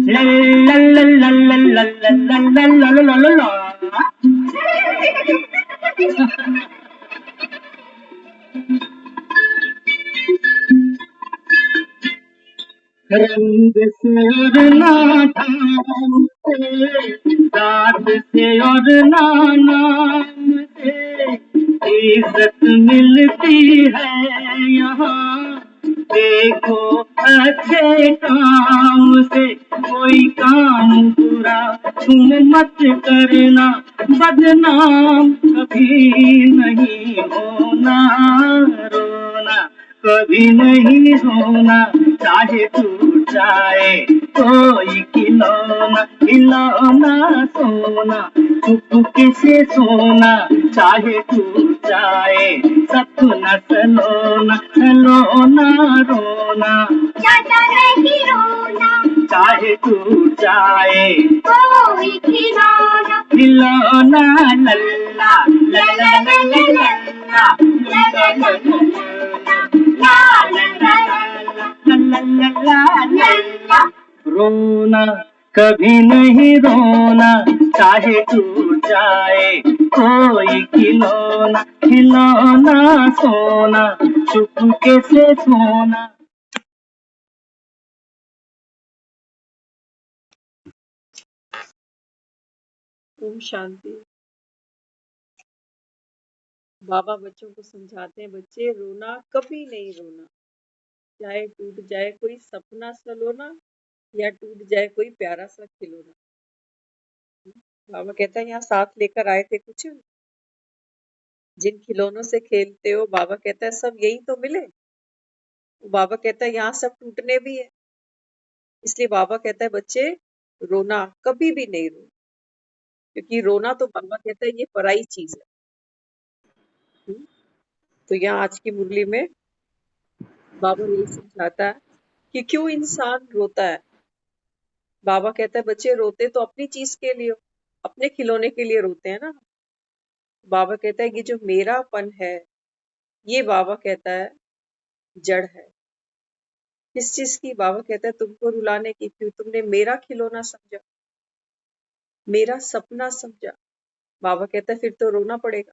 ला ला ला ला ला ला ला ला ला ला ला ला। रंग से और नाम से, दाद से और नाम से इज्जत मिलती है यहाँ। देखो अच्छे काम से कोई काम बुरा तुम मत करना, बदनाम कभी नहीं होना। रोना कभी नहीं होना, चाहे टूट जाए कोई खिलौना, खिलौना सोना चुपके से सोना, चाहे टूट जाए सपना सलोना, सलोना रोना चाचा नहीं रोना, चाहे टूट जाए कोई खिलौना, खिलौना लल्ला लल्ला लल्ला लल्ला लल्ला। रोना कभी नहीं रोना, चाहे टूट जाए कोई खिलौना, खिलौना सोना चुपके से सोना। ओम शांति। बाबा बच्चों को समझाते हैं, बच्चे रोना कभी नहीं रोना, चाहे टूट जाए कोई सपना सलोना या टूट जाए कोई प्यारा सा खिलौना। बाबा कहता है यहाँ साथ लेकर आए थे कुछ, जिन खिलौनों से खेलते हो बाबा कहता है सब यही तो मिले। बाबा कहता है यहाँ सब टूटने भी है, इसलिए बाबा कहता है बच्चे रोना कभी भी नहीं रो, क्योंकि रोना तो बाबा कहता है ये पराई चीज है। तो यहाँ आज की मुरली में बाबा यही समझाता है कि क्यों इंसान रोता है। बाबा कहता है बच्चे रोते तो अपनी चीज के लिए, अपने खिलौने के लिए रोते हैं ना। बाबा कहता है कि जो मेरापन है ये बाबा कहता है जड़ है। किस चीज की? बाबा कहता है तुमको रुलाने की, क्यों तुमने मेरा खिलौना समझा, मेरा सपना समझा। बाबा कहता है फिर तो रोना पड़ेगा।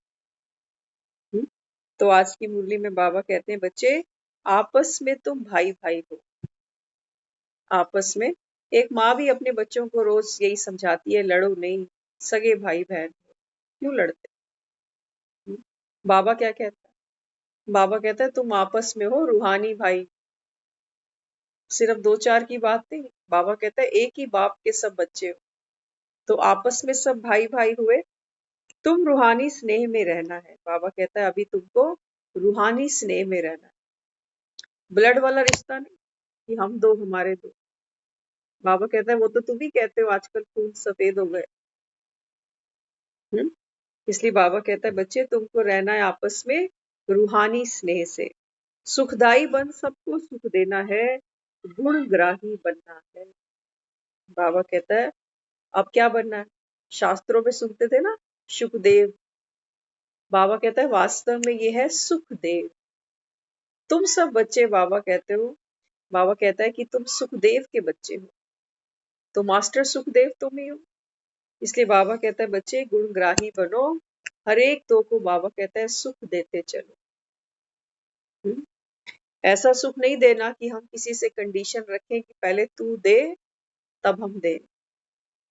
तो आज की मुरली में बाबा कहते हैं बच्चे आपस में तुम भाई भाई हो। आपस में एक माँ भी अपने बच्चों को रोज यही समझाती है लड़ो नहीं, सगे भाई बहन हो, क्यों लड़ते? बाबा क्या कहता है? बाबा कहता है तुम आपस में हो रूहानी भाई। सिर्फ दो चार की बात नहीं, बाबा कहता है एक ही बाप के सब बच्चे हो, तो आपस में सब भाई भाई हुए, तुम रूहानी स्नेह में रहना है। बाबा कहता है अभी तुमको रूहानी स्नेह में रहना है, ब्लड वाला रिश्ता नहीं कि हम दो हमारे दो। बाबा कहता है वो तो तुम ही कहते हो आजकल खून सफेद हो गए। इसलिए बाबा कहता है बच्चे तुमको रहना है आपस में रूहानी स्नेह से। सुखदाई बन सबको सुख देना है, गुणग्राही बनना है। बाबा कहता है अब क्या बनना है? शास्त्रों में सुनते थे ना सुखदेव, बाबा कहता है वास्तव में ये है सुखदेव। तुम सब बच्चे बाबा कहते हो, बाबा कहता है कि तुम सुखदेव के बच्चे हो, तो मास्टर सुखदेव तुम ही हो। इसलिए बाबा कहता है बच्चे गुणग्राही बनो, हर एक दो को बाबा कहता है सुख देते चलो। ऐसा सुख नहीं देना कि हम किसी से कंडीशन रखें कि पहले तू दे तब हम दे।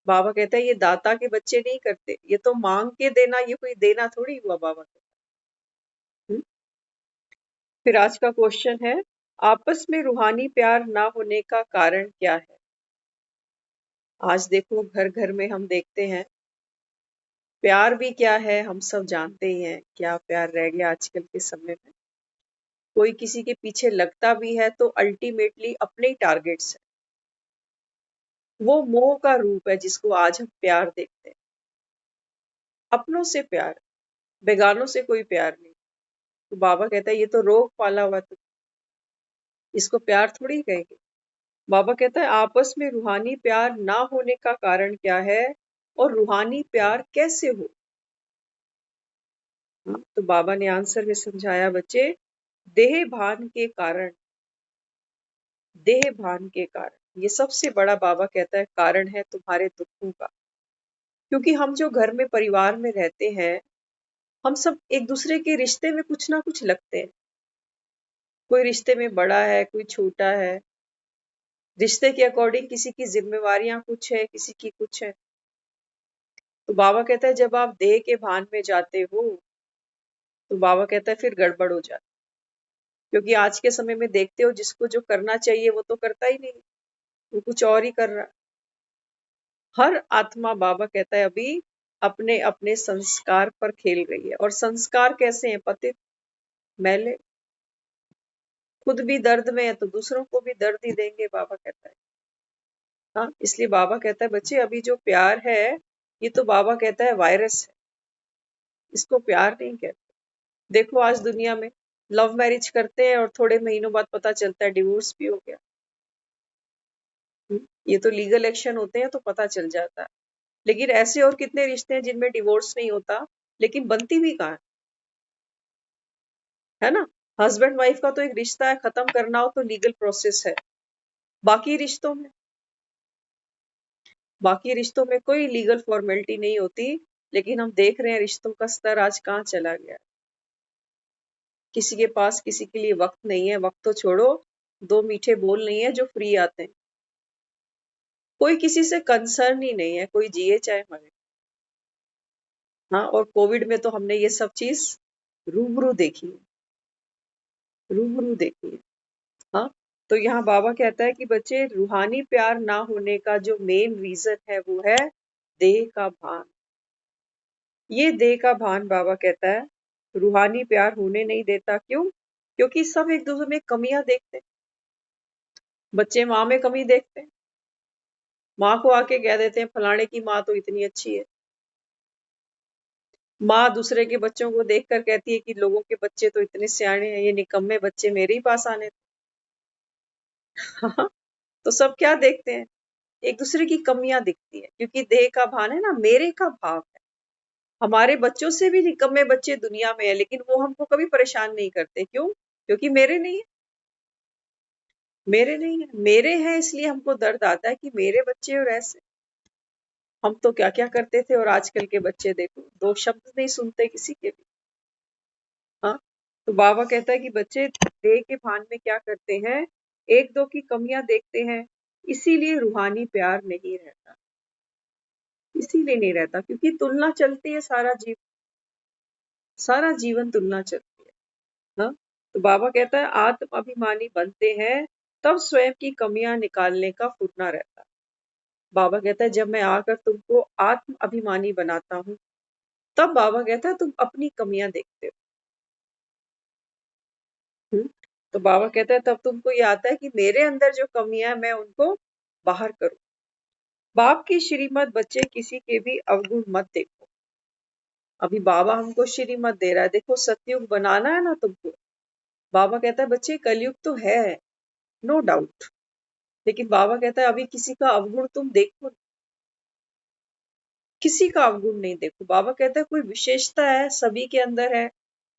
बाबा कहता है ये दाता के बच्चे नहीं करते, ये तो मांग के देना, ये कोई देना थोड़ी हुआ। बाबा कहता है। फिर आज का क्वेश्चन है आपस में रूहानी प्यार ना होने का कारण क्या है? आज देखो घर घर में हम देखते हैं प्यार भी क्या है, हम सब जानते ही हैं क्या प्यार रह गया आजकल के समय में। कोई किसी के पीछे लगता भी है तो अल्टीमेटली अपने ही टारगेट्स है। वो मोह का रूप है जिसको आज हम प्यार देखते हैं। अपनों से प्यार, बेगानों से कोई प्यार नहीं। तो बाबा कहता है ये तो रोग पाला हुआ, तो इसको प्यार थोड़ी कहेंगे। बाबा कहता है आपस में रूहानी प्यार ना होने का कारण क्या है और रूहानी प्यार कैसे हो? तो बाबा ने आंसर में समझाया बच्चे देह भान के कारण देह भान के कारण। ये सबसे बड़ा बाबा कहता है कारण है तुम्हारे दुखों का। क्योंकि हम जो घर में परिवार में रहते हैं, हम सब एक दूसरे के रिश्ते में कुछ ना कुछ लगते हैं। कोई रिश्ते में बड़ा है, कोई छोटा है। रिश्ते के अकॉर्डिंग किसी की जिम्मेवारियां कुछ है, किसी की कुछ है। तो बाबा कहता है जब आप देह के भान में जाते हो, तो बाबा कहता है फिर गड़बड़ हो जाती। क्योंकि आज के समय में देखते हो जिसको जो करना चाहिए वो तो करता ही नहीं, वो कुछ और ही कर रहा है। हर आत्मा बाबा कहता है अभी अपने अपने संस्कार पर खेल रही है। और संस्कार कैसे हैं? पतित, मैले। खुद भी दर्द में है तो दूसरों को भी दर्द ही देंगे, बाबा कहता है। हाँ, इसलिए बाबा कहता है बच्चे अभी जो प्यार है, ये तो बाबा कहता है वायरस है, इसको प्यार नहीं कहते। देखो आज दुनिया में लव मैरिज करते हैं और थोड़े महीनों बाद पता चलता है डिवोर्स भी हो गया। ये तो लीगल एक्शन होते हैं तो पता चल जाता है। लेकिन ऐसे और कितने रिश्ते हैं जिनमें डिवोर्स नहीं होता, लेकिन बनती भी कहाँ है ना। हस्बैंड वाइफ का तो एक रिश्ता है, खत्म करना हो तो लीगल प्रोसेस है। बाकी रिश्तों में कोई लीगल फॉर्मेलिटी नहीं होती। लेकिन हम देख रहे हैं रिश्तों का स्तर आज कहाँ चला गया। किसी के पास किसी के लिए वक्त नहीं है। वक्त तो छोड़ो, दो मीठे बोल नहीं है जो फ्री आते हैं। कोई किसी से कंसर्न ही नहीं है, कोई जिए चाहे मरे। हाँ, और कोविड में तो हमने ये सब चीज रूबरू देखी है, रूबरू देखी है। हाँ, तो यहाँ बाबा कहता है कि बच्चे रूहानी प्यार ना होने का जो मेन रीजन है वो है देह का भान। ये देह का भान बाबा कहता है रूहानी प्यार होने नहीं देता। क्यों? क्योंकि सब एक दूसरे में कमियां देखते हैं। बच्चे माँ में कमी देखते हैं, माँ को आके कह देते हैं फलाने की माँ तो इतनी अच्छी है। माँ दूसरे के बच्चों को देखकर कहती है कि लोगों के बच्चे तो इतने सियाने हैं, ये निकम्मे बच्चे मेरे ही पास आने थे। तो सब क्या देखते हैं? एक दूसरे की कमियां दिखती है। क्योंकि देह का भान है ना, मेरे का भाव है। हमारे बच्चों से भी निकम्मे बच्चे दुनिया में है, लेकिन वो हमको कभी परेशान नहीं करते। क्यों? क्योंकि मेरे नहीं है। मेरे नहीं है, मेरे हैं, इसलिए हमको दर्द आता है कि मेरे बच्चे और ऐसे। हम तो क्या क्या करते थे और आजकल के बच्चे देखो, दो शब्द नहीं सुनते किसी के भी। हाँ, तो बाबा कहता है कि बच्चे देह के भान में क्या करते हैं, एक दो की कमियां देखते हैं। इसीलिए रूहानी प्यार नहीं रहता। इसीलिए नहीं रहता क्योंकि तुलना चलती है सारा जीवन तुलना चलती है। हाँ, तो बाबा कहता है आत्म अभिमानी बनते हैं तब स्वयं की कमियां निकालने का फुरना रहता है। बाबा कहता है जब मैं आकर तुमको आत्म अभिमानी बनाता हूँ, तब बाबा कहता है तुम अपनी कमियां देखते हो। तो बाबा कहता है तब तुमको ये आता है कि मेरे अंदर जो कमियां हैं मैं उनको बाहर करूं। बाप की श्रीमत बच्चे किसी के भी अवगुण मत देखो। अभी बाबा हमको श्रीमत दे रहा है, देखो सतयुग बनाना है ना तुमको। बाबा कहता है बच्चे कलयुग तो है, नो डाउट। लेकिन बाबा कहता है अभी किसी का अवगुण तुम देखो, किसी का अवगुण नहीं देखो। बाबा कहता है कोई विशेषता है, सभी के अंदर है,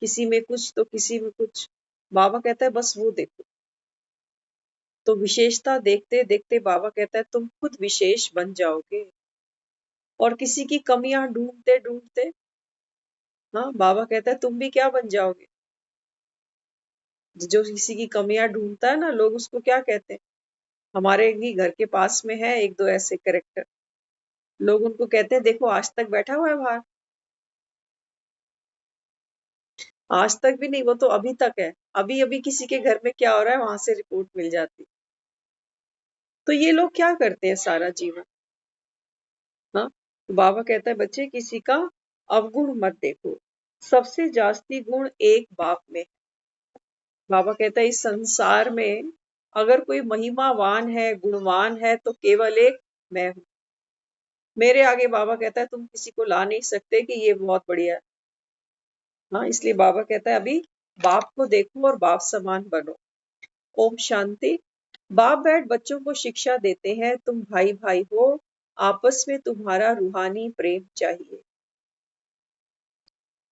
किसी में कुछ तो किसी में कुछ। बाबा कहता है बस वो देखो। तो विशेषता देखते देखते बाबा कहता है तुम खुद विशेष बन जाओगे। और किसी की कमियां ढूंढते ढूंढते, हाँ, बाबा कहता है तुम भी क्या बन जाओगे। जो किसी की कमियां ढूंढता है ना, लोग उसको क्या कहते हैं। हमारे भी घर के पास में है एक दो ऐसे करेक्टर। लोग उनको कहते हैं देखो आज तक बैठा हुआ है बाहर। आज तक भी नहीं, वो तो अभी तक है। अभी अभी किसी के घर में क्या हो रहा है वहां से रिपोर्ट मिल जाती। तो ये लोग क्या करते हैं सारा जीवन। हाँ, तो बाबा कहता है बच्चे किसी का अवगुण मत देखो। सबसे जास्ती गुण एक बाप में है। बाबा कहता है इस संसार में अगर कोई महिमावान है, गुणवान है, तो केवल एक मैं हूँ। मेरे आगे बाबा कहता है तुम किसी को ला नहीं सकते कि ये बहुत बढ़िया है। हाँ, इसलिए बाबा कहता है अभी बाप को देखो और बाप समान बनो। ओम शांति। बाप बैठ बच्चों को शिक्षा देते हैं तुम भाई भाई हो, आपस में तुम्हारा रूहानी प्रेम चाहिए।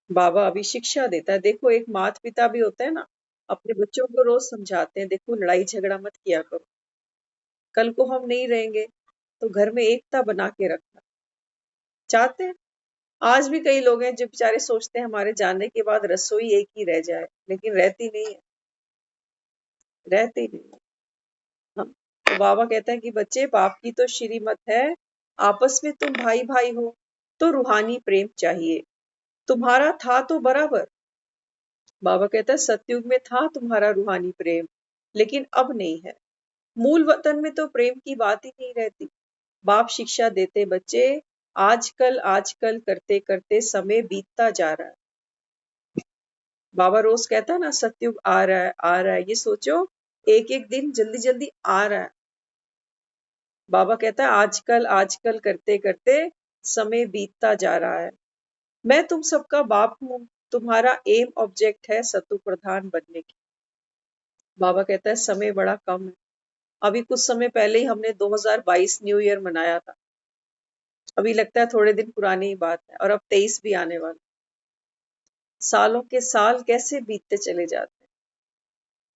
बाबा अभी शिक्षा देता है। देखो एक माता पिता भी होता है ना, अपने बच्चों को रोज समझाते हैं, देखो लड़ाई झगड़ा मत किया करो, कल को हम नहीं रहेंगे तो घर में एकता बना के रखना चाहते हैं। आज भी कई लोग हैं जो बेचारे सोचते हैं हमारे जाने के बाद रसोई एक ही रह जाए, लेकिन रहती नहीं है, रहती नहीं है। हाँ, तो बाबा कहता है कि बच्चे बाप की तो श्रीमत है, आपस में तुम भाई भाई हो तो रूहानी प्रेम चाहिए, तुम्हारा था तो बराबर। बाबा कहता है सतयुग में था तुम्हारा रूहानी प्रेम, लेकिन अब नहीं है। मूल वतन में तो प्रेम की बात ही नहीं रहती। बाप शिक्षा देते बच्चे, आजकल आजकल करते करते समय बीतता जा रहा है। बाबा रोज कहता है ना सतयुग आ रहा है आ रहा है, ये सोचो एक एक दिन जल्दी जल्दी आ रहा है। बाबा कहता है आजकल आजकल करते करते समय बीतता जा रहा है। मैं तुम सबका बाप हूँ, तुम्हारा एम ऑब्जेक्ट है सतु प्रधान बनने की। बाबा कहता है समय बड़ा कम है। अभी कुछ समय पहले ही हमने 2022 न्यू ईयर मनाया था। अभी लगता है थोड़े दिन पुरानी ही बात है, और अब 23 भी आने वाला। सालों के साल कैसे बीतते चले जाते हैं।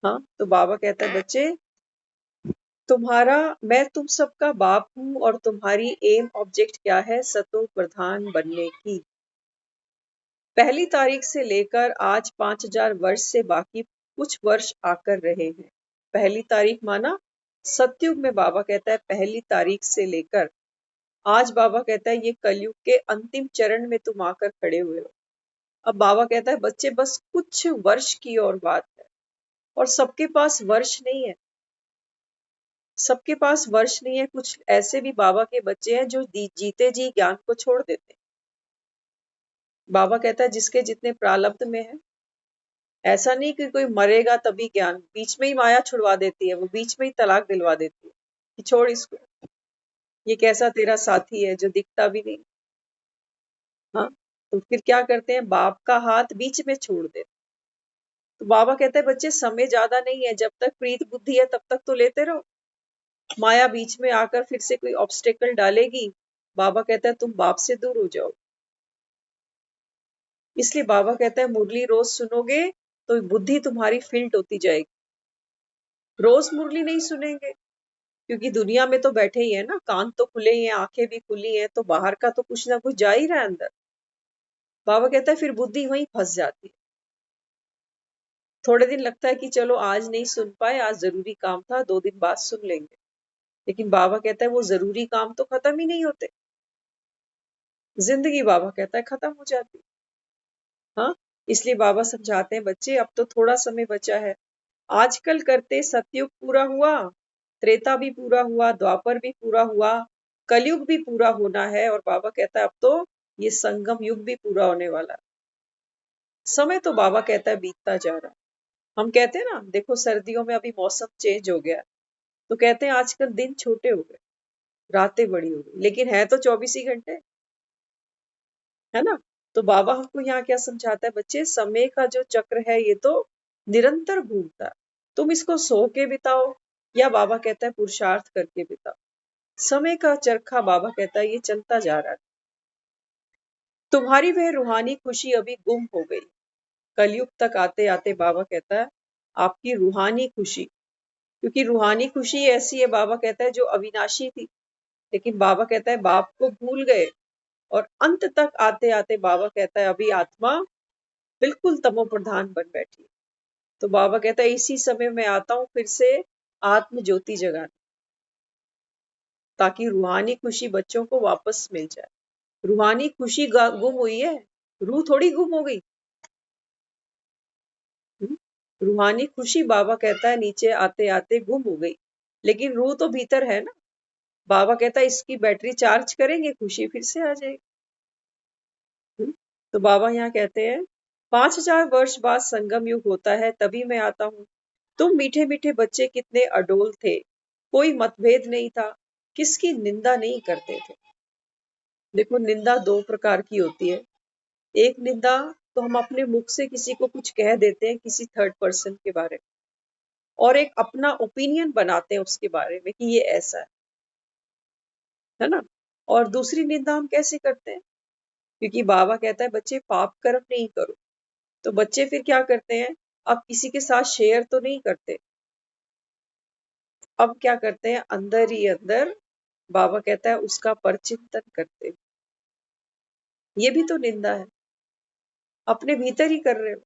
हाँ, तो बाबा कहता है बच्चे, तुम्हारा मैं तुम सबका बाप हूँ और तुम्हारी एम ऑब्जेक्ट क्या है, सतो प्रधान बनने की। पहली तारीख से लेकर आज 5000 वर्ष से बाकी कुछ वर्ष आकर रहे हैं। पहली तारीख माना सतयुग में बाबा कहता है पहली तारीख से लेकर आज, बाबा कहता है ये कलयुग के अंतिम चरण में तुम आकर खड़े हुए हो। अब बाबा कहता है बच्चे बस कुछ वर्ष की और बात है, और सबके पास वर्ष नहीं है, सबके पास वर्ष नहीं है। कुछ ऐसे भी बाबा के बच्चे हैं जो जीते जी ज्ञान को छोड़ देते हैं। बाबा कहता है जिसके जितने प्रारब्ध में है, ऐसा नहीं कि कोई मरेगा तभी ज्ञान, बीच में ही माया छुड़वा देती है, वो बीच में ही तलाक दिलवा देती है कि छोड़ इसको, ये कैसा तेरा साथी है जो दिखता भी नहीं। हाँ, तो फिर क्या करते हैं, बाप का हाथ बीच में छोड़ देते। तो बाबा कहते हैं बच्चे समय ज्यादा नहीं है, जब तक प्रीत बुद्धि है तब तक तो लेते रहो। माया बीच में आकर फिर से कोई ऑब्स्टेकल डालेगी, बाबा कहता है तुम बाप से दूर हो जाओ। इसलिए बाबा कहता है मुरली रोज सुनोगे तो बुद्धि तुम्हारी फिल्ट होती जाएगी। रोज मुरली नहीं सुनेंगे क्योंकि दुनिया में तो बैठे ही है ना, कान तो खुले ही हैं, आंखें भी खुली हैं, तो बाहर का तो कुछ ना कुछ जा ही रहा है अंदर। बाबा कहता है फिर बुद्धि वहीं फंस जाती है। थोड़े दिन लगता है कि चलो आज नहीं सुन पाए, आज जरूरी काम था, 2 दिन बाद सुन लेंगे, लेकिन बाबा कहता है वो जरूरी काम तो खत्म ही नहीं होते। जिंदगी बाबा कहता है खत्म हो जाती। हाँ, इसलिए बाबा समझाते हैं बच्चे अब तो थोड़ा समय बचा है। आजकल करते सतयुग पूरा हुआ, त्रेता भी पूरा हुआ, द्वापर भी पूरा हुआ, कलयुग भी पूरा होना है, और बाबा कहता है अब तो ये संगम युग भी पूरा होने वाला है। समय तो बाबा कहता है बीतता जा रहा है। हम कहते हैं ना देखो सर्दियों में अभी मौसम चेंज हो गया, तो कहते हैं आजकल दिन छोटे हो गए, रातें बड़ी हो गई, लेकिन है तो 24 ही घंटे, है ना। तो बाबा हमको यहाँ क्या समझाता है बच्चे, समय का जो चक्र है ये तो निरंतर घूमता है। तुम इसको सो के बिताओ या बाबा कहता है पुरुषार्थ करके बिताओ, समय का चरखा बाबा कहता है ये चलता जा रहा है। तुम्हारी वह रूहानी खुशी अभी गुम हो गई। कलयुग तक आते आते बाबा कहता है आपकी रूहानी खुशी, क्योंकि रूहानी खुशी ऐसी है बाबा कहता है जो अविनाशी थी, लेकिन बाबा कहता है बाप को भूल गए, और अंत तक आते आते बाबा कहता है अभी आत्मा बिल्कुल तमो प्रधान बन बैठी। तो बाबा कहता है इसी समय मैं आता हूं फिर से आत्म ज्योति जगाने, ताकि रूहानी खुशी बच्चों को वापस मिल जाए। रूहानी खुशी गुम हुई है, रूह थोड़ी गुम हो गई। रूहानी खुशी बाबा कहता है नीचे आते आते गुम हो गई, लेकिन रूह तो भीतर है ना। बाबा कहता है इसकी बैटरी चार्ज करेंगे खुशी फिर से आ जाएगी। तो बाबा यहाँ कहते हैं 5000 वर्ष बाद संगम युग होता है, तभी मैं आता हूँ। तुम मीठे मीठे बच्चे कितने अडोल थे, कोई मतभेद नहीं था, किसकी निंदा नहीं करते थे। देखो निंदा 2 प्रकार की होती है। एक निंदा तो हम अपने मुख से किसी को कुछ कह देते हैं किसी थर्ड पर्सन के बारे में, और एक अपना ओपिनियन बनाते हैं उसके बारे में कि ये ऐसा है ना। और दूसरी निंदा हम कैसे करते हैं, क्योंकि बाबा कहता है बच्चे पाप कर्म नहीं करो, तो बच्चे फिर क्या करते हैं, अब किसी के साथ शेयर तो नहीं करते, अब क्या करते हैं, अंदर ही अंदर बाबा कहता है उसका परचिंतन करते हो। ये भी तो निंदा है, अपने भीतर ही कर रहे हो।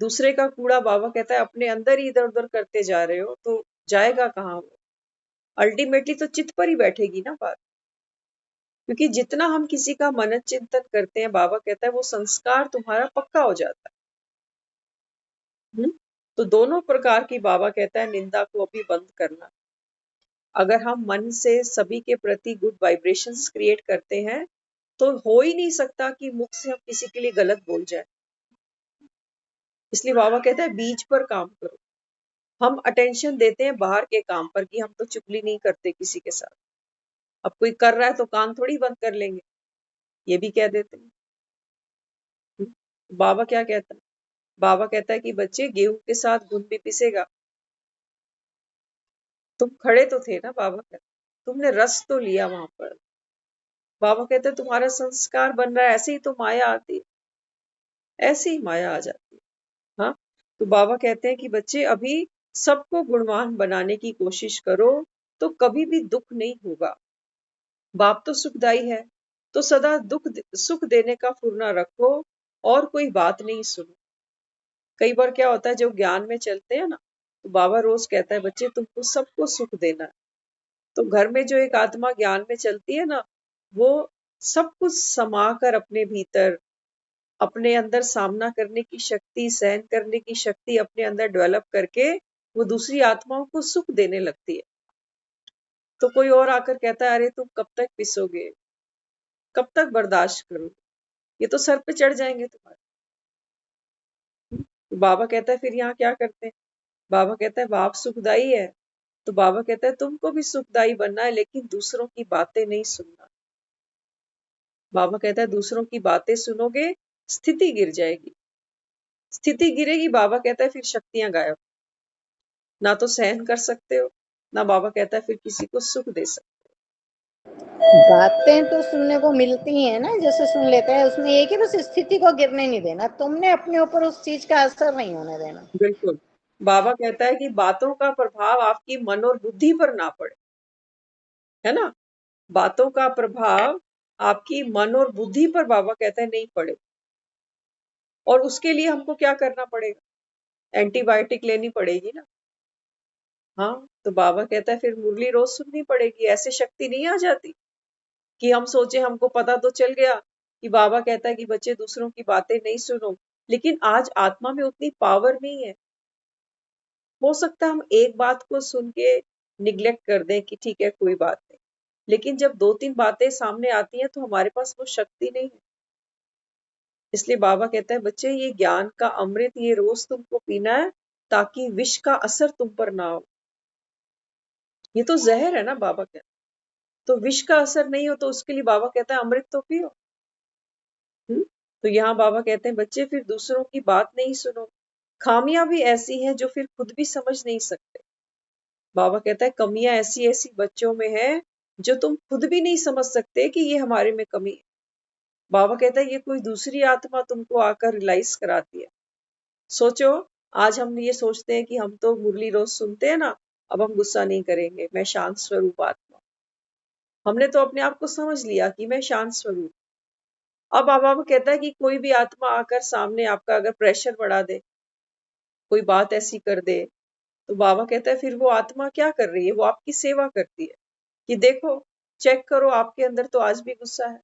दूसरे का कूड़ा बाबा कहता है अपने अंदर ही इधर उधर करते जा रहे हो, तो जाएगा कहाँ वो? अल्टीमेटली तो चित्त पर ही बैठेगी ना बात। क्योंकि जितना हम किसी का मनन चिंतन करते हैं, बाबा कहता है वो संस्कार तुम्हारा पक्का हो जाता है। तो दोनों प्रकार की बाबा कहता है निंदा को अभी बंद करना। अगर हम मन से सभी के प्रति गुड वाइब्रेशंस क्रिएट करते हैं, तो हो ही नहीं सकता कि मुख से हम किसी के लिए गलत बोल जाए। इसलिए बाबा कहता है बीज पर काम करो। हम अटेंशन देते हैं बाहर के काम पर कि हम तो चुगली नहीं करते किसी के साथ। अब कोई कर रहा है तो कान थोड़ी बंद कर लेंगे, ये भी कह देते हैं। बाबा क्या कहता है? बाबा कहता है कि बच्चे गेहूं के साथ घुन भी पिसेगा। तुम खड़े तो थे ना, बाबा कहता तुमने रस तो लिया वहां पर। बाबा कहते तुम्हारा संस्कार बन रहा है, ऐसे ही तो माया आती है, ऐसे ही माया आ जाती है। हाँ, तो बाबा कहते हैं कि बच्चे अभी सबको गुणवान बनाने की कोशिश करो, तो कभी भी दुख नहीं होगा। बाप तो सुखदाई है, तो सदा सुख देने का फुर्ना रखो और कोई बात नहीं सुनो। कई बार क्या होता है, जो ज्ञान में चलते हैं ना, तो बाबा रोज कहता है बच्चे तुमको सबको सुख देना है। तो घर में जो एक आत्मा ज्ञान में चलती है ना, वो सब कुछ समा कर अपने भीतर, अपने अंदर सामना करने की शक्ति, सहन करने की शक्ति अपने अंदर डेवलप करके वो दूसरी आत्माओं को सुख देने लगती है। तो कोई और आकर कहता है अरे तुम कब तक पिसोगे, कब तक बर्दाश्त करोगे, ये तो सर पे चढ़ जाएंगे तुम्हारे। तो बाबा कहता है फिर यहाँ क्या करते हैं? बाबा कहता है बाप सुखदाई है, तो बाबा कहता है तुमको भी सुखदाई बनना है, लेकिन दूसरों की बातें नहीं सुनना। बाबा कहता है दूसरों की बातें सुनोगे, स्थिति गिर जाएगी। स्थिति गिरेगी, बाबा कहता है फिर शक्तियां गायब। ना तो सहन कर सकते हो, ना बाबा कहता है फिर किसी को सुख दे सकते बातें तो सुनने को मिलती हैं ना, जैसे सुन लेते हैं, उसमें एक ही बस स्थिति को गिरने नहीं देना, तुमने अपने ऊपर उस चीज का असर नहीं होने देना। हो। बिल्कुल। बाबा कहता है कि बातों का प्रभाव आपकी मन और बुद्धि पर ना पड़े, है ना। बातों का प्रभाव आपकी मन और बुद्धि पर बाबा कहता है नहीं पड़े। और उसके लिए हमको क्या करना पड़ेगा? एंटीबायोटिक लेनी पड़ेगी ना। हाँ, तो बाबा कहता है फिर मुरली रोज सुननी पड़ेगी। ऐसे शक्ति नहीं आ जाती कि हम सोचे हमको पता तो चल गया कि बाबा कहता है कि बच्चे दूसरों की बातें नहीं सुनो, लेकिन आज आत्मा में उतनी पावर नहीं है। हो सकता है हम एक बात को सुन के निग्लेक्ट कर दें कि ठीक है कोई बात नहीं, लेकिन जब दो तीन बातें सामने आती हैं तो हमारे पास वो शक्ति नहीं है। इसलिए बाबा कहता है बच्चे ये ज्ञान का अमृत ये रोज तुमको पीना है, ताकि विष का असर तुम पर ना हो। ये तो जहर है ना, बाबा कहता है। तो विष का असर नहीं हो तो उसके लिए बाबा कहता है अमृत तो पियो। तो यहाँ बाबा कहते हैं बच्चे फिर दूसरों की बात नहीं सुनो। खामियां भी ऐसी हैं जो फिर खुद भी समझ नहीं सकते। बाबा कहता है कमियां ऐसी ऐसी बच्चों में है जो तुम खुद भी नहीं समझ सकते कि ये हमारे में कमी है। बाबा कहता है ये कोई दूसरी आत्मा तुमको आकर रियलाइज कराती है। सोचो, आज हम ये सोचते हैं कि हम तो मुरली रोज सुनते हैं ना, अब हम गुस्सा नहीं करेंगे, मैं शांत स्वरूप आत्मा। हमने तो अपने आप को समझ लिया कि मैं शांत स्वरूप। अब बाबा कहता है कि कोई भी आत्मा आकर सामने आपका अगर प्रेशर बढ़ा दे, कोई बात ऐसी कर दे, तो बाबा कहता है फिर वो आत्मा क्या कर रही है? वो आपकी सेवा करती है कि देखो, चेक करो आपके अंदर तो आज भी गुस्सा है।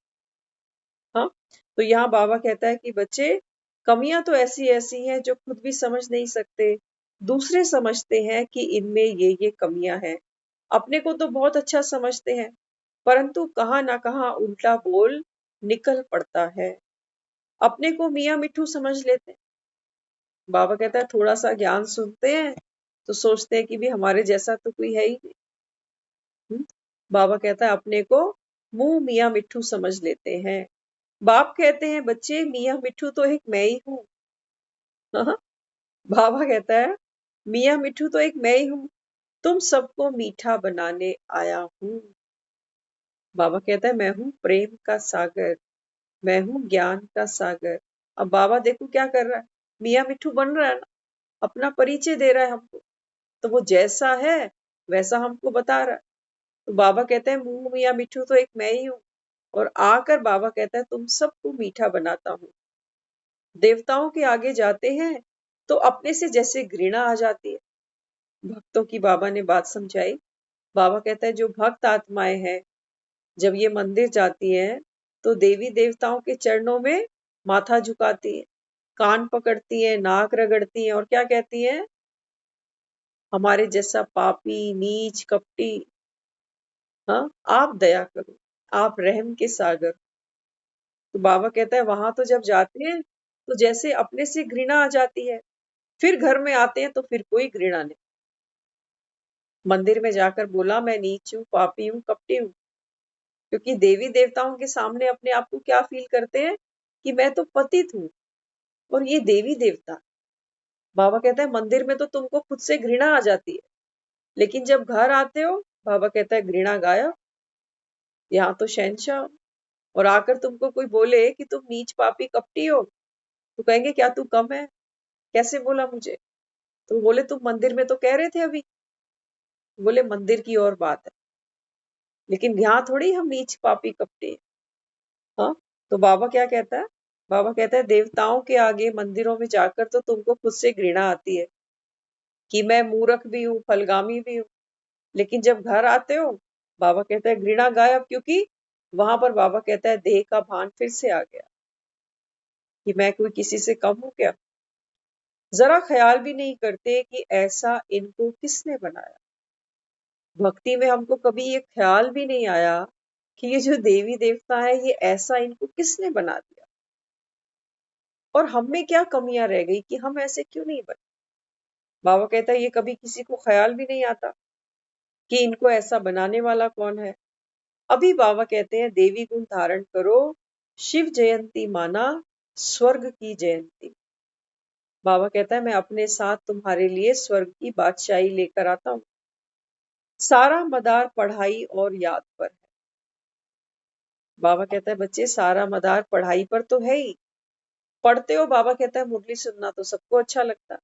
हाँ, तो यहाँ बाबा कहता है कि बच्चे कमियां तो ऐसी ऐसी हैं जो खुद भी समझ नहीं सकते, दूसरे समझते हैं कि इनमें ये कमियां हैं। अपने को तो बहुत अच्छा समझते हैं, परंतु कहाँ ना कहाँ उल्टा बोल निकल पड़ता है। अपने को मियाँ मिट्ठू समझ लेते हैं। बाबा कहता है थोड़ा सा ज्ञान सुनते हैं तो सोचते हैं कि भी हमारे जैसा तो कोई है ही नहीं। बाबा कहता है अपने को मुंह मियाँ मिट्ठू समझ लेते हैं। बाप कहते हैं बच्चे मियाँ मिट्ठू तो एक मैं ही हूँ। बाबा कहता है मियाँ मिट्ठू तो एक मैं ही हूँ, तुम सबको मीठा बनाने आया हूँ। बाबा कहता है मैं हूँ प्रेम का सागर, मैं हूँ ज्ञान का सागर। अब बाबा देखो क्या कर रहा है, मियाँ मिट्ठू बन रहा है ना। अपना परिचय दे रहा है हमको, तो वो जैसा है वैसा हमको बता रहा है। तो बाबा कहते हैं मुंह मियाँ मिठू तो एक मैं ही हूँ। और आकर बाबा कहता है तुम सबको मीठा बनाता हूँ। देवताओं के आगे जाते हैं तो अपने से जैसे घृणा आ जाती है। भक्तों की बाबा ने बात समझाई। बाबा कहता है जो भक्त आत्माएं हैं जब ये मंदिर जाती हैं तो देवी देवताओं के चरणों में माथा झुकाती है, कान पकड़ती है, नाक रगड़ती है और क्या कहती है, हमारे जैसा पापी नीच कपटी, हाँ आप दया करो, आप रहम के सागर। तो बाबा कहता है वहां तो जब जाते हैं तो जैसे अपने से घृणा आ जाती है, फिर घर में आते हैं तो फिर कोई घृणा नहीं। मंदिर में जाकर बोला मैं नीच हूँ, पापी हूँ, कपटी हूँ, क्योंकि देवी देवताओं के सामने अपने आप को क्या फील करते हैं कि मैं तो पतित हूँ और ये देवी देवता। बाबा कहता है मंदिर में तो तुमको खुद से घृणा आ जाती है, लेकिन जब घर आते हो बाबा कहता है घृणा गायब, यहाँ तो शहंशाह हो। और आकर तुमको कोई बोले कि तुम नीच पापी कपटी हो तो कहेंगे क्या तू कम है, कैसे बोला मुझे। तो बोले तुम मंदिर में तो कह रहे थे अभी। बोले मंदिर की और बात है, लेकिन यहाँ थोड़ी हम नीच पापी कपटी हैं। हाँ, तो बाबा क्या कहता है, बाबा कहता है देवताओं के आगे मंदिरों में जाकर तो तुमको खुद से घृणा आती है कि मैं मूर्ख भी हूँ, फलगामी भी हूँ, लेकिन जब घर आते हो बाबा कहता है घृणा गायब, क्योंकि वहां पर बाबा कहता है देह का भान फिर से आ गया कि मैं कोई किसी से कम हूं क्या। जरा ख्याल भी नहीं करते कि ऐसा इनको किसने बनाया। भक्ति में हमको कभी ये ख्याल भी नहीं आया कि ये जो देवी देवता है ये ऐसा इनको किसने बना दिया और हम में क्या कमियां रह गई कि हम ऐसे क्यों नहीं बने। बाबा कहता है ये कभी किसी को ख्याल भी नहीं आता कि इनको ऐसा बनाने वाला कौन है। अभी बाबा कहते हैं देवी गुण धारण करो, शिव जयंती माना स्वर्ग की जयंती। बाबा कहता है मैं अपने साथ तुम्हारे लिए स्वर्ग की बादशाही लेकर आता हूँ। सारा मदार पढ़ाई और याद पर है। बाबा कहता है बच्चे सारा मदार पढ़ाई पर तो है ही, पढ़ते हो। बाबा कहता है मुरली सुनना तो सबको अच्छा लगता है,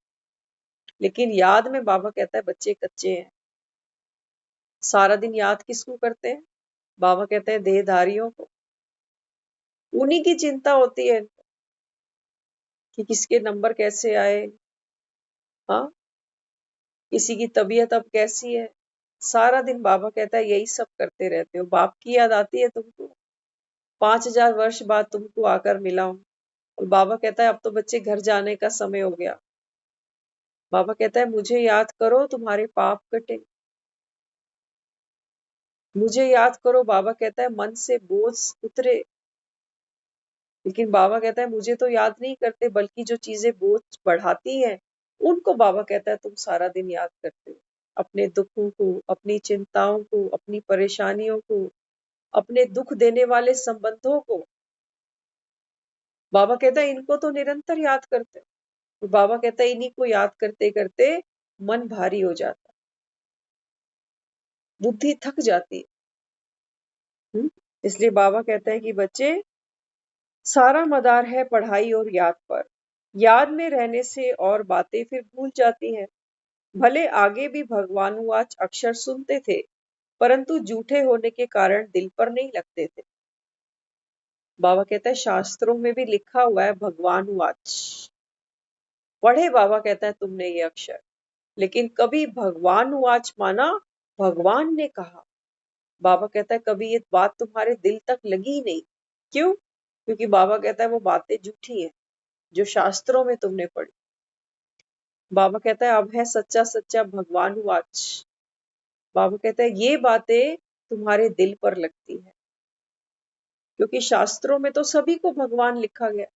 लेकिन याद में बाबा कहता है बच्चे कच्चे हैं। सारा दिन याद किसको करते हैं, बाबा कहते हैं देहधारियों को। उन्हीं की चिंता होती है कि किसके नंबर कैसे आए, हाँ किसी की तबीयत अब कैसी है। सारा दिन बाबा कहता है यही सब करते रहते हो। बाप की याद आती है तुमको, 5000 वर्ष बाद तुमको आकर मिला हूं। और बाबा कहता है अब तो बच्चे घर जाने का समय हो गया। बाबा कहता है मुझे याद करो तुम्हारे पाप कटे, मुझे याद करो। बाबा कहता है मन से बोझ उतरे। लेकिन बाबा कहता है मुझे तो याद नहीं करते, बल्कि जो चीजें बोझ बढ़ाती हैं उनको बाबा कहता है तुम सारा दिन याद करते हो। अपने दुखों को, अपनी चिंताओं को, अपनी परेशानियों को, अपने दुख देने वाले संबंधों को बाबा कहता है इनको तो निरंतर याद करते हो। तो बाबा कहता है इन्हीं को याद करते करते मन भारी हो जाता, बुद्धि थक जाती है। इसलिए बाबा कहता है कि बच्चे सारा मदार है पढ़ाई और याद पर। याद में रहने से और बातें फिर भूल जाती हैं। भले आगे भी भगवानुवाच अक्षर सुनते थे, परंतु झूठे होने के कारण दिल पर नहीं लगते थे। बाबा कहता है शास्त्रों में भी लिखा हुआ है भगवानुवाच, पढ़े बाबा कहता है तुमने ये अक्षर, लेकिन कभी भगवानुवाच माना भगवान ने कहा। बाबा कहता है कभी ये बात तुम्हारे दिल तक लगी ही नहीं। क्यों? क्योंकि बाबा कहता है वो बातें झूठी हैं जो शास्त्रों में तुमने पढ़ी। बाबा कहता है अब है सच्चा सच्चा भगवानुवाच। बाबा कहता है ये बातें तुम्हारे दिल पर लगती है, क्योंकि शास्त्रों में तो सभी को भगवान लिखा गया।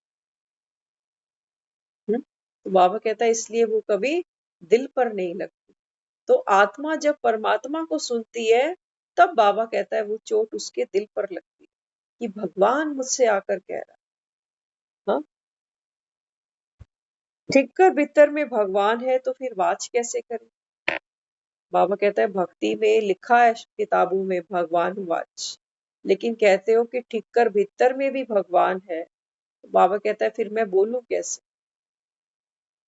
तो बाबा कहता है इसलिए वो कभी दिल पर नहीं लगती। तो आत्मा जब परमात्मा को सुनती है तब बाबा कहता है वो चोट उसके दिल पर लगती है कि भगवान मुझसे आकर कह रहा। हाँ, ठीक कर भीतर में भगवान है तो फिर वाच कैसे करें। बाबा कहता है भक्ति में लिखा है किताबों में भगवान वाच, लेकिन कहते हो कि ठीक कर भीतर में भी भगवान है। तो बाबा कहता है फिर मैं बोलूं कैसे।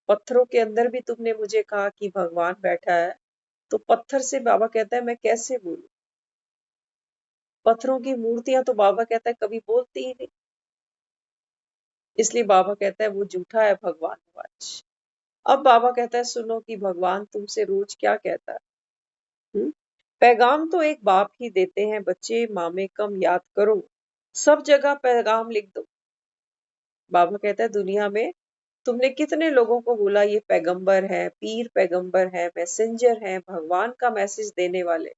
पत्थरों के अंदर भी तुमने मुझे कहा कि भगवान बैठा है, तो पत्थर से बाबा कहता है मैं कैसे बोलूं? पत्थरों की मूर्तियां तो बाबा कहता है कभी बोलती ही नहीं। इसलिए बाबा कहता है वो झूठा है भगवानवाच। अब बाबा कहता है सुनो कि भगवान तुमसे रोज क्या कहता है। पैगाम तो एक बाप ही देते हैं बच्चे, मामे कम याद करो, सब जगह पैगाम लिख दो। बाबा कहता है दुनिया में तुमने कितने लोगों को बोला ये पैगंबर है, पीर पैगंबर है, मैसेंजर है, भगवान का मैसेज देने वाले।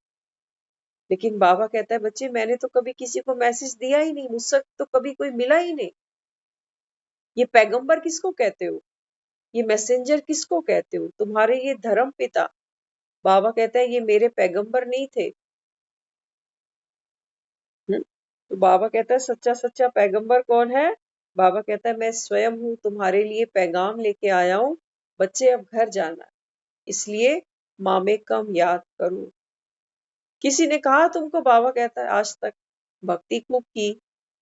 लेकिन बाबा कहता है बच्चे मैंने तो कभी किसी को मैसेज दिया ही नहीं, मुझसे तो कभी कोई मिला ही नहीं। ये पैगंबर किसको कहते हो? ये मैसेंजर किसको कहते हो? तुम्हारे ये धर्म पिता, बाबा कहता है ये मेरे पैगंबर नहीं थे। तो बाबा कहता है सच्चा सच्चा पैगंबर कौन है? बाबा कहता है मैं स्वयं हूँ, तुम्हारे लिए पैगाम लेके आया हूँ। बच्चे अब घर जाना है, इसलिए मामे कम याद करो। किसी ने कहा तुमको? बाबा कहता है आज तक भक्ति खूब की,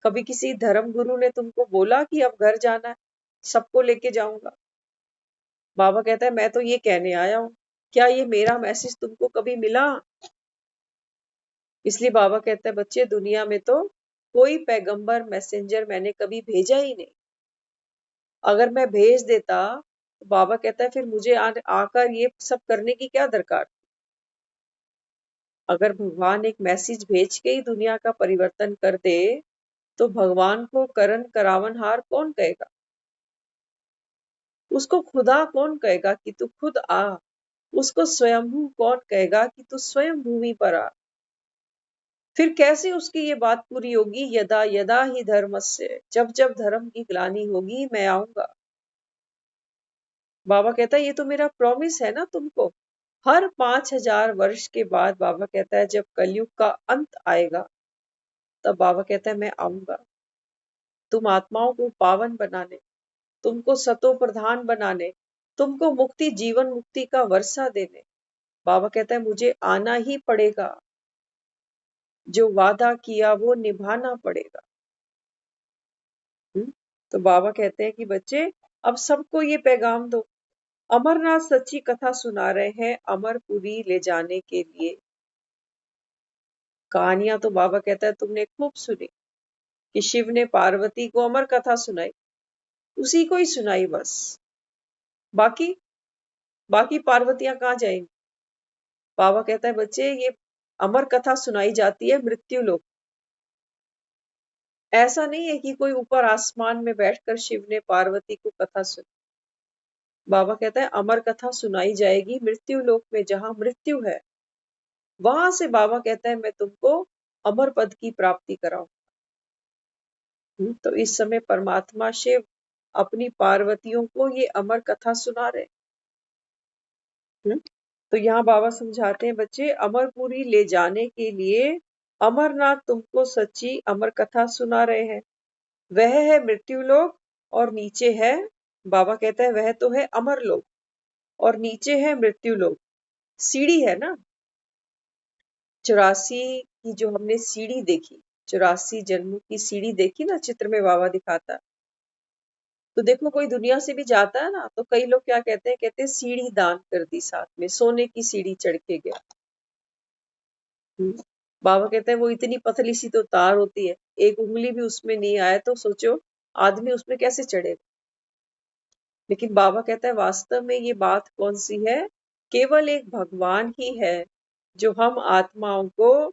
कभी किसी धर्म गुरु ने तुमको बोला कि अब घर जाना है, सबको लेके जाऊंगा? बाबा कहता है मैं तो ये कहने आया हूँ, क्या ये मेरा मैसेज तुमको कभी मिला? इसलिए बाबा कहता है बच्चे दुनिया में तो कोई पैगंबर मैसेंजर मैंने कभी भेजा ही नहीं। अगर मैं भेज देता तो बाबा कहता है फिर मुझे आकर ये सब करने की क्या दरकार? अगर भगवान एक मैसेज भेज के ही दुनिया का परिवर्तन कर दे तो भगवान को करण करावनहार कौन कहेगा? उसको खुदा कौन कहेगा कि तू खुद आ? उसको स्वयंभू कौन कहेगा कि तू स्वयं भूमि पर आ? फिर कैसे उसकी ये बात पूरी होगी? यदा यदा ही धर्मस्य, जब जब धर्म की ग्लानि होगी मैं आऊंगा। बाबा कहता है ये तो मेरा प्रॉमिस है ना तुमको। हर 5000 वर्ष के बाद बाबा कहता है जब कलयुग का अंत आएगा तब बाबा कहता है मैं आऊंगा तुम आत्माओं को पावन बनाने, तुमको सतो प्रधान बनाने, तुमको मुक्ति जीवन मुक्ति का वर्षा देने। बाबा कहता है मुझे आना ही पड़ेगा, जो वादा किया वो निभाना पड़ेगा। तो बाबा कहते हैं कि बच्चे अब सबको ये पैगाम दो। अमरनाथ सच्ची कथा सुना रहे हैं अमरपुरी ले जाने के लिए। कहानियां तो बाबा कहता है तुमने खूब सुनी कि शिव ने पार्वती को अमर कथा सुनाई, उसी को ही सुनाई बस। बाकी बाकी पार्वतियां कहाँ जाएंगी? बाबा कहता है बच्चे ये अमर कथा सुनाई जाती है मृत्यु लोक। ऐसा नहीं है कि कोई ऊपर आसमान में बैठकर शिव ने पार्वती को कथा सुनी। बाबा कहता है अमर कथा सुनाई जाएगी मृत्यु लोक में, जहां मृत्यु है वहां से बाबा कहता है मैं तुमको अमर पद की प्राप्ति कराऊं। तो इस समय परमात्मा शिव अपनी पार्वतियों को ये अमर कथा सुना रहे। तो यहाँ बाबा समझाते हैं बच्चे अमरपुरी ले जाने के लिए अमरनाथ तुमको सच्ची अमर कथा सुना रहे हैं। वह है मृत्यु लोक और नीचे है, बाबा कहता है वह तो है अमर लोक और नीचे है मृत्यु लोक। सीढ़ी है ना, 84 की जो हमने सीढ़ी देखी, 84 जन्मों की सीढ़ी देखी ना, चित्र में बाबा दिखाता है। तो देखो कोई दुनिया से भी जाता है ना तो कई लोग क्या कहते हैं, कहते हैं सीढ़ी दान कर दी, साथ में सोने की सीढ़ी चढ़ के गया। बाबा कहते हैं वो इतनी पतली सी तो तार होती है, एक उंगली भी उसमें नहीं आए तो सोचो आदमी उसमें कैसे चढ़ेगा। लेकिन बाबा कहता है वास्तव में ये बात कौन सी है? केवल एक भगवान ही है जो हम आत्माओं को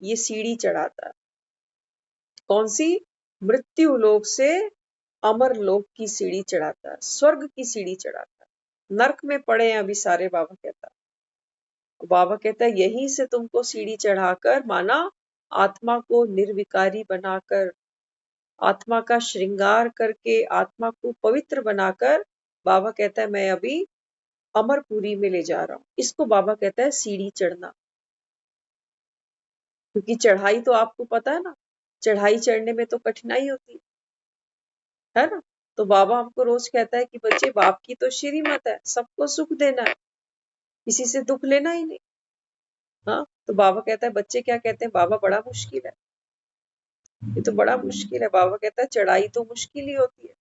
ये सीढ़ी चढ़ाता है। कौन सी? मृत्यु लोक से अमर लोक की सीढ़ी चढ़ाता है, स्वर्ग की सीढ़ी चढ़ाता है। नरक में पड़े हैं अभी सारे, बाबा कहता है। बाबा कहता है यहीं से तुमको सीढ़ी चढ़ाकर माना आत्मा को निर्विकारी बनाकर, आत्मा का श्रृंगार करके, आत्मा को पवित्र बनाकर बाबा कहता है मैं अभी अमरपुरी में ले जा रहा हूं। इसको बाबा कहता है सीढ़ी चढ़ना। क्योंकि चढ़ाई तो आपको पता है ना, चढ़ाई चढ़ने में तो कठिनाई होती है ना। तो बाबा हमको रोज कहता है कि बच्चे बाप की तो श्रीमत है, सबको सुख देना है, किसी से दुख लेना ही नहीं। हाँ, तो बाबा कहता है बच्चे क्या कहते हैं, बाबा बड़ा मुश्किल है, ये तो बड़ा मुश्किल है। बाबा कहता है चढ़ाई तो मुश्किल ही होती है,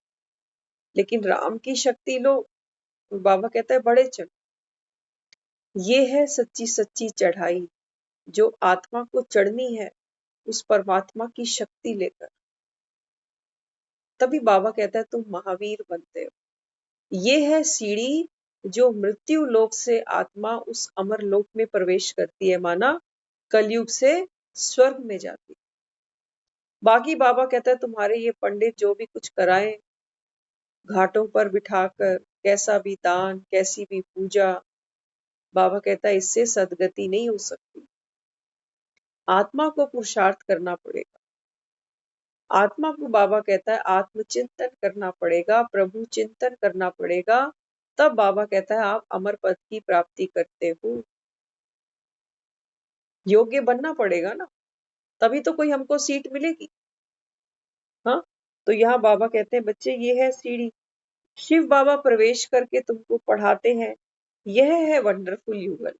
लेकिन राम की शक्ति लो, और बाबा कहता है बड़े चढ़ो, ये है सच्ची सच्ची चढ़ाई जो आत्मा को चढ़नी है उस परमात्मा की शक्ति लेकर। तभी बाबा कहता है तुम महावीर बनते हो। ये है सीढ़ी जो मृत्यु लोक से आत्मा उस अमर लोक में प्रवेश करती है, माना कलयुग से स्वर्ग में जाती है। बाकी बाबा कहता है तुम्हारे ये पंडित जो भी कुछ कराएं, घाटों पर बिठाकर कैसा भी दान, कैसी भी पूजा, बाबा कहता है इससे सदगति नहीं हो सकती। आत्मा को पुरुषार्थ करना पड़ेगा। आत्मा को बाबा कहता है आत्मचिंतन करना पड़ेगा, प्रभु चिंतन करना पड़ेगा, तब बाबा कहता है आप अमर पद की प्राप्ति करते हो। योग्य बनना पड़ेगा ना, तभी तो कोई हमको सीट मिलेगी। हाँ, तो यहाँ बाबा कहते हैं बच्चे ये है सीढ़ी, शिव बाबा प्रवेश करके तुमको पढ़ाते हैं, यह है वंडरफुल युगल।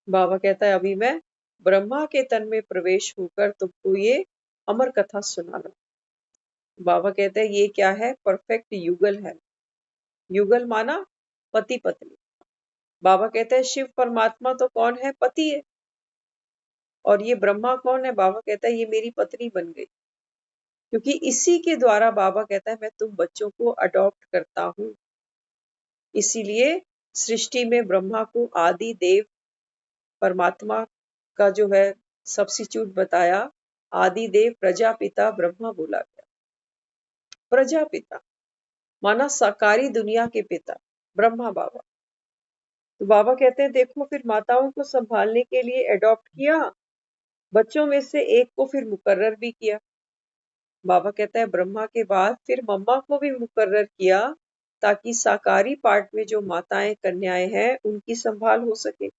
बाबा कहता है अभी मैं ब्रह्मा के तन में प्रवेश होकर तुमको ये अमर कथा सुना रहा हूं। बाबा कहते हैं ये क्या है, परफेक्ट युगल है। युगल माना पति पत्नी। बाबा कहते हैं शिव परमात्मा तो कौन है, पति है, और ये ब्रह्मा कौन है, बाबा कहता है ये मेरी पत्नी बन गई, क्योंकि इसी के द्वारा बाबा कहता है मैं तुम बच्चों को अडॉप्ट करता हूं। इसीलिए सृष्टि में ब्रह्मा को आदि देव परमात्मा का जो है सब्स्टिट्यूट बताया, आदि देव प्रजापिता ब्रह्मा बोला गया। प्रजापिता माना साकारी दुनिया के पिता ब्रह्मा बाबा। तो बाबा कहते हैं देखो फिर माताओं को संभालने के लिए अडॉप्ट किया, बच्चों में से एक को फिर मुकर्रर भी किया। बाबा कहता है ब्रह्मा के बाद फिर मम्मा को भी मुकर्रर किया, ताकि साकारी पार्ट में जो माताएं कन्याएं हैं उनकी संभाल हो सके।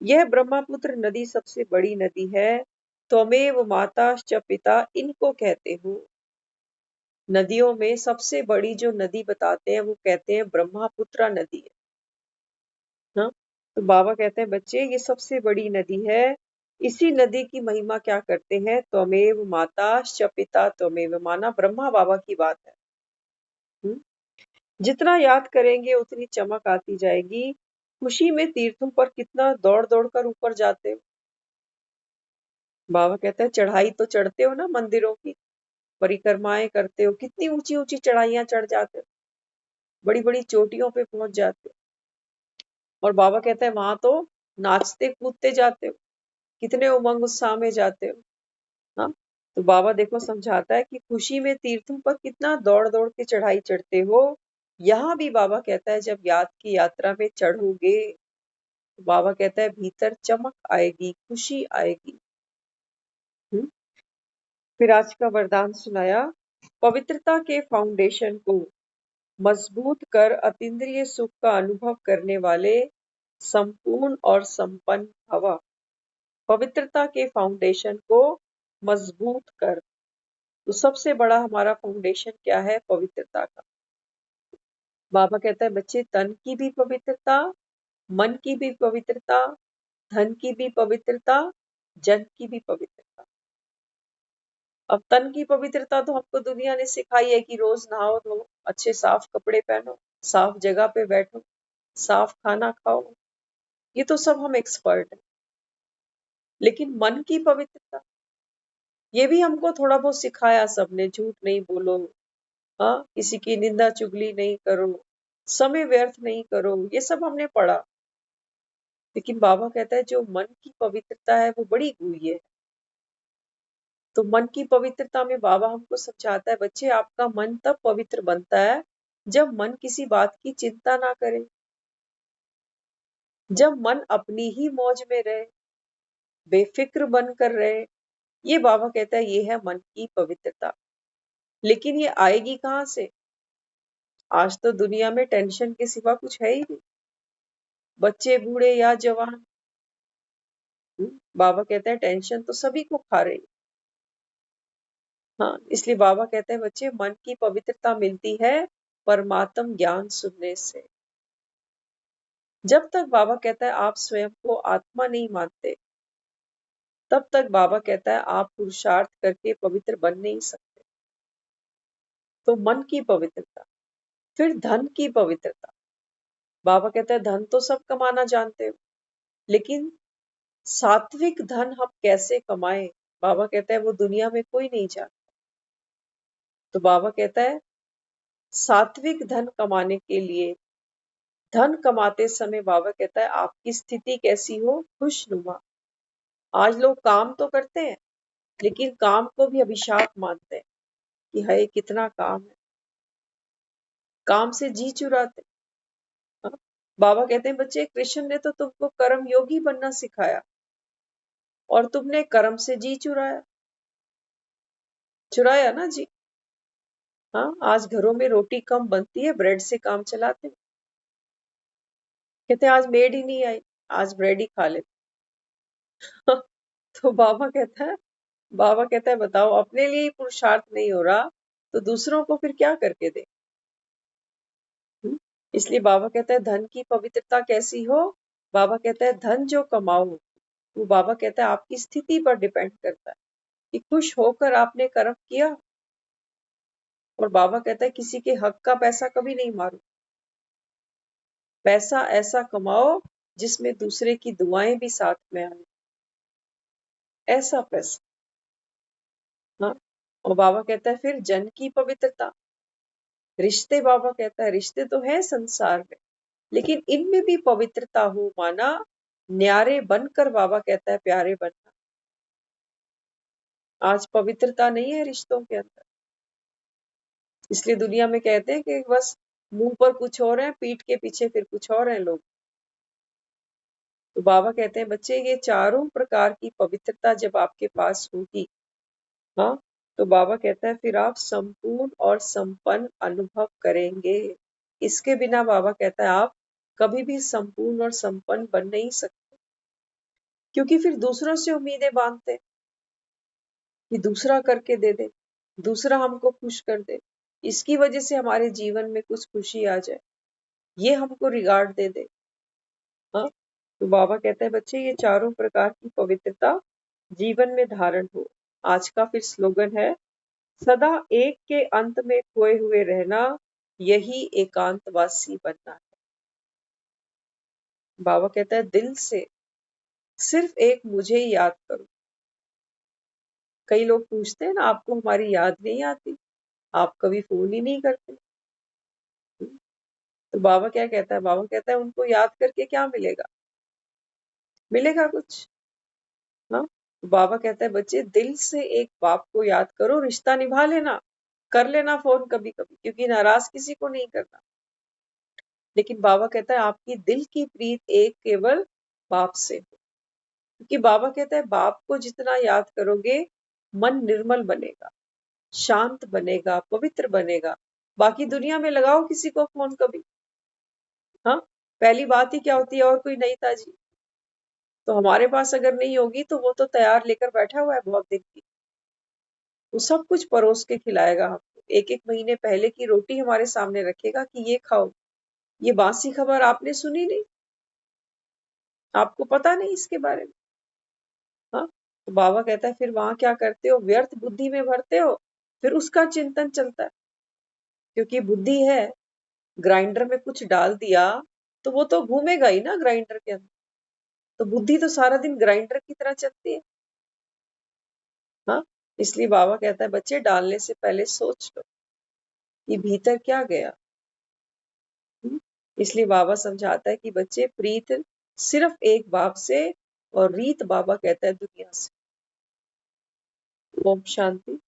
यह ब्रह्मपुत्र नदी सबसे बड़ी नदी है, त्वमेव माता च पिता इनको कहते हो। नदियों में सबसे बड़ी जो नदी बताते हैं वो कहते हैं ब्रह्मपुत्रा नदी है। हाँ, तो बाबा कहते हैं बच्चे ये सबसे बड़ी नदी है। इसी नदी की महिमा क्या करते हैं, त्वमेव माता च पिता त्वमेव, माना ब्रह्मा बाबा की बात है। जितना याद करेंगे उतनी चमक आती जाएगी। खुशी में तीर्थों पर कितना दौड़ दौड़ कर ऊपर जाते हो। बाबा कहते हैं चढ़ाई तो चढ़ते हो ना, मंदिरों की परिक्रमाएं करते हो, कितनी ऊंची ऊंची चढ़ाइयां चढ़ जाते हो, बड़ी बड़ी चोटियों पे पहुंच जाते हो। और बाबा कहते हैं वहां तो नाचते कूदते जाते हो, कितने उमंग उत्साह में जाते हो। हाँ, तो बाबा देखो समझाता है कि खुशी में तीर्थों पर कितना दौड़ दौड़ के चढ़ाई चढ़ते हो। यहाँ भी बाबा कहता है जब याद की यात्रा में चढ़ोगे तो बाबा कहता है भीतर चमक आएगी, खुशी आएगी। फिर आज का वरदान सुनाया, पवित्रता के फाउंडेशन को मजबूत कर अतीन्द्रिय सुख का अनुभव करने वाले संपूर्ण और संपन्न भव। पवित्रता के फाउंडेशन को मजबूत कर, तो सबसे बड़ा हमारा फाउंडेशन क्या है, पवित्रता का। बाबा कहता है बच्चे तन की भी पवित्रता, मन की भी पवित्रता, धन की भी पवित्रता, जन की भी पवित्रता। अब तन की पवित्रता तो हमको दुनिया ने सिखाई है कि रोज नहाओ धो, अच्छे साफ कपड़े पहनो, साफ जगह पे बैठो, साफ खाना खाओ, ये तो सब हम एक्सपर्ट हैं। लेकिन मन की पवित्रता, ये भी हमको थोड़ा बहुत सिखाया सबने, झूठ नहीं बोलो, हाँ, किसी की निंदा चुगली नहीं करो, समय व्यर्थ नहीं करो, ये सब हमने पढ़ा। लेकिन बाबा कहता है जो मन की पवित्रता है वो बड़ी गुह्य है। तो मन की पवित्रता में बाबा हमको समझाता है बच्चे आपका मन तब पवित्र बनता है जब मन किसी बात की चिंता ना करे, जब मन अपनी ही मौज में रहे, बेफिक्र बनकर रहे। ये बाबा कहता है ये है मन की पवित्रता। लेकिन ये आएगी कहाँ से, आज तो दुनिया में टेंशन के सिवा कुछ है ही नहीं, बच्चे बूढ़े या जवान। बाबा कहते हैं टेंशन तो सभी को खा रही। हाँ, इसलिए बाबा कहते हैं बच्चे मन की पवित्रता मिलती है परमात्म ज्ञान सुनने से। जब तक बाबा कहता है आप स्वयं को आत्मा नहीं मानते, तब तक बाबा कहता है आप पुरुषार्थ करके पवित्र बन नहीं सकते। तो मन की पवित्रता, फिर धन की पवित्रता। बाबा कहता है धन तो सब कमाना जानते हो, लेकिन सात्विक धन हम कैसे कमाएं, बाबा कहता है वो दुनिया में कोई नहीं जानता। तो बाबा कहता है सात्विक धन कमाने के लिए, धन कमाते समय बाबा कहता है आपकी स्थिति कैसी हो, खुशनुमा। आज लोग काम तो करते हैं, लेकिन काम को भी अभिशाप मानते हैं कि हाय कितना काम है, काम से जी चुराते। हाँ? बाबा कहते हैं बच्चे कृष्ण ने तो तुमको कर्म योगी बनना सिखाया और तुमने कर्म से जी चुराया, चुराया ना जी। हाँ, आज घरों में रोटी कम बनती है, ब्रेड से काम चलाते हैं। कहते हैं आज मेड ही नहीं आई, आज ब्रेड ही खा लेते। तो बाबा कहता है बताओ अपने लिए ही पुरुषार्थ नहीं हो रहा तो दूसरों को फिर क्या करके दे। इसलिए बाबा कहता है धन की पवित्रता कैसी हो, बाबा कहता है धन जो कमाओ वो बाबा कहता है आपकी स्थिति पर डिपेंड करता है कि खुश होकर आपने कर्म किया। और बाबा कहता है किसी के हक का पैसा कभी नहीं मारो, पैसा ऐसा कमाओ जिसमें दूसरे की दुआएं भी साथ में आए, ऐसा पैसा। हाँ, और बाबा कहता है फिर जन की पवित्रता, रिश्ते, बाबा कहता है रिश्ते तो है संसार में, लेकिन इनमें भी पवित्रता हो, माना न्यारे बनकर, बाबा कहता है प्यारे बनना। आज पवित्रता नहीं है रिश्तों के अंदर, इसलिए दुनिया में कहते हैं कि बस मुंह पर कुछ और है, पीठ के पीछे फिर कुछ और है लोग। तो बाबा कहते हैं बच्चे ये चारों प्रकार की पवित्रता जब आपके पास होगी, हाँ, तो बाबा कहता है फिर आप संपूर्ण और संपन्न अनुभव करेंगे। इसके बिना बाबा कहता है आप कभी भी संपूर्ण और संपन्न बन नहीं सकते, क्योंकि फिर दूसरों से उम्मीदें बांधते कि दूसरा करके दे दे, दूसरा हमको खुश कर दे, इसकी वजह से हमारे जीवन में कुछ खुशी आ जाए, ये हमको रिगार्ड दे दे। हाँ, तो बाबा कहता है बच्चे ये चारों प्रकार की पवित्रता जीवन में धारण हो। आज का फिर स्लोगन है सदा एक के अंत में खोए हुए रहना, यही एकांतवासी बनना है। बाबा कहता है दिल से सिर्फ एक मुझे ही याद करो। कई लोग पूछते हैं ना आपको हमारी याद नहीं आती, आप कभी फोन ही नहीं करते। तो बाबा क्या कहता है, बाबा कहता है उनको याद करके क्या मिलेगा, मिलेगा कुछ। हाँ, तो बाबा कहता है बच्चे दिल से एक बाप को याद करो, रिश्ता निभा लेना, कर लेना फोन कभी कभी, क्योंकि नाराज किसी को नहीं करना। लेकिन बाबा कहता है आपकी दिल की प्रीत एक केवल बाप से हो, क्योंकि बाबा कहता है बाप को जितना याद करोगे मन निर्मल बनेगा, शांत बनेगा, पवित्र बनेगा। बाकी दुनिया में लगाओ किसी को फोन कभी, हाँ, पहली बात ही क्या होती है और कोई नहीं था जी, तो हमारे पास अगर नहीं होगी तो वो तो तैयार लेकर बैठा हुआ है बहुत दिन की, वो सब कुछ परोस के खिलाएगा हमको, एक एक महीने पहले की रोटी हमारे सामने रखेगा कि ये खाओ। ये बासी खबर आपने सुनी नहीं, आपको पता नहीं इसके बारे में। हाँ, तो बाबा कहता है फिर वहां क्या करते हो, व्यर्थ बुद्धि में भरते हो, फिर उसका चिंतन चलता है, क्योंकि बुद्धि है, ग्राइंडर में कुछ डाल दिया तो वो तो घूमेगा ही ना ग्राइंडर के अंदर, तो बुद्धि तो सारा दिन ग्राइंडर की तरह चलती है। हाँ, इसलिए बाबा कहता है बच्चे डालने से पहले सोच लो कि भीतर क्या गया। इसलिए बाबा समझाता है कि बच्चे प्रीत सिर्फ एक बाप से और रीत बाबा कहता है दुनिया से। ओम शांति।